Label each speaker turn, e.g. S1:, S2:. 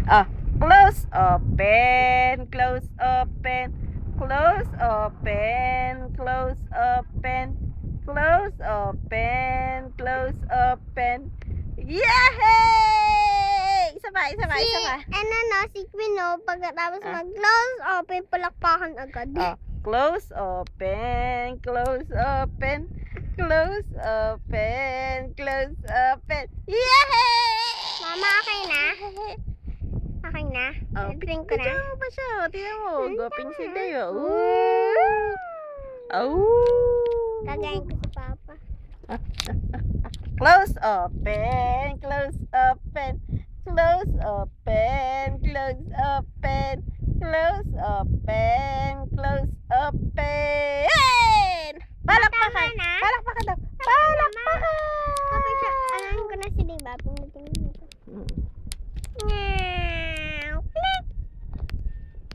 S1: Ah, close, open, close, open, close, open, close, open, close, open, close, open. Yay! Isa pa, isa pa, isa pa.
S2: Si Queen, pagkatapos mag-close, open, palakpakan agad.
S1: Close, open, close, open, close, open, close, open. Yay!
S2: Mama, okay na? Okay na? Drink ko na.
S1: Tignan mo ba siya? Tignan mo. Goping si Deo.
S2: Gagayin ko si Papa.
S1: Close, open, close, open, close, open, close, open, close, open, close, open. Palakpakan!